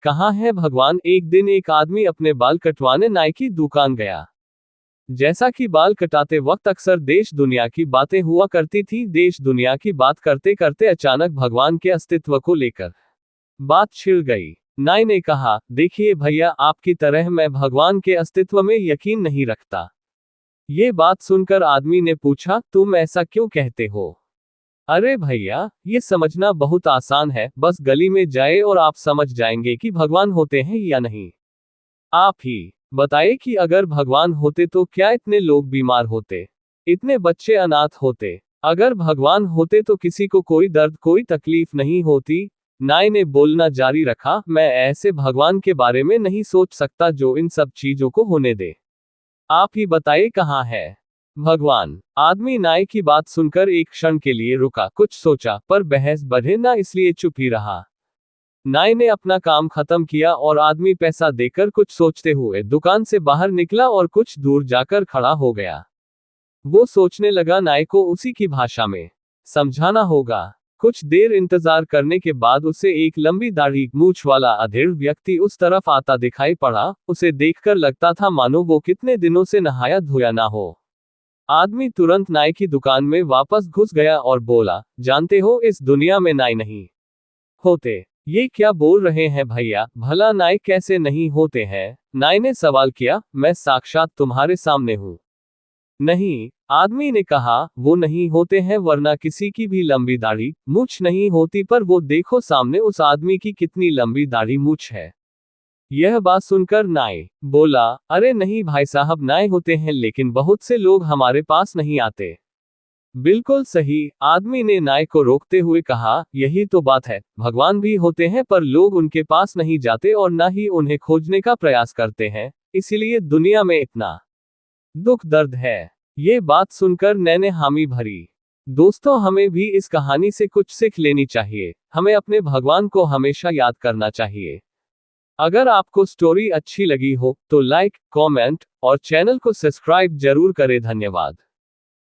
कहाँ है भगवान। एक दिन एक आदमी अपने बाल कटवाने नाई की दुकान गया। जैसा कि बाल कटाते वक्त अक्सर देश दुनिया की बातें हुआ करती थी, देश दुनिया की बात करते करते अचानक भगवान के अस्तित्व को लेकर बात छिड़ गई। नाई ने कहा, देखिए भैया, आपकी तरह मैं भगवान के अस्तित्व में यकीन नहीं रखता। ये बात सुनकर आदमी ने पूछा, तुम ऐसा क्यों कहते हो? अरे भैया, ये समझना बहुत आसान है, बस गली में जाए और आप समझ जाएंगे कि भगवान होते हैं या नहीं। आप ही बताइए कि अगर भगवान होते तो क्या इतने लोग बीमार होते, इतने बच्चे अनाथ होते? अगर भगवान होते तो किसी को कोई दर्द, कोई तकलीफ नहीं होती। नाई ने बोलना जारी रखा, मैं ऐसे भगवान के बारे में नहीं सोच सकता जो इन सब चीजों को होने दे। आप ही बताइए कहाँ है भगवान? आदमी नाई की बात सुनकर एक क्षण के लिए रुका, कुछ सोचा, पर बहस बढ़े ना इसलिए चुप ही रहा। नाई ने अपना काम खत्म किया और आदमी पैसा देकर कुछ सोचते हुए दुकान से बाहर निकला और कुछ दूर जाकर खड़ा हो गया। वो सोचने लगा, नाई को उसी की भाषा में समझाना होगा। कुछ देर इंतजार करने के बाद उसे एक लंबी दाढ़ी मूंछ वाला अधेड़ व्यक्ति उस तरफ आता दिखाई पड़ा। उसे देखकर लगता था मानो वो कितने दिनों से नहाया धोया ना हो। आदमी तुरंत नाई की दुकान में वापस घुस गया और बोला, जानते हो, इस दुनिया में नाई नहीं होते। ये क्या बोल रहे हैं भैया, भला नाई कैसे नहीं होते हैं? नाई ने सवाल किया, मैं साक्षात तुम्हारे सामने हूं। नहीं, आदमी ने कहा, वो नहीं होते हैं वरना किसी की भी लंबी दाढ़ी मूछ नहीं होती, पर वो देखो सामने उस आदमी की कितनी लंबी दाढ़ी मूछ है। यह बात सुनकर नाई बोला, अरे नहीं भाई साहब, नाई होते हैं लेकिन बहुत से लोग हमारे पास नहीं आते। बिल्कुल सही, आदमी ने नाई को रोकते हुए कहा, यही तो बात है, भगवान भी होते हैं पर लोग उनके पास नहीं जाते और ना ही उन्हें खोजने का प्रयास करते हैं, इसीलिए दुनिया में इतना दुख दर्द है। ये बात सुनकर नैने हामी भरी। दोस्तों, हमें भी इस कहानी से कुछ सीख लेनी चाहिए। हमें अपने भगवान को हमेशा याद करना चाहिए। अगर आपको स्टोरी अच्छी लगी हो तो लाइक, कमेंट और चैनल को सब्सक्राइब जरूर करें। धन्यवाद।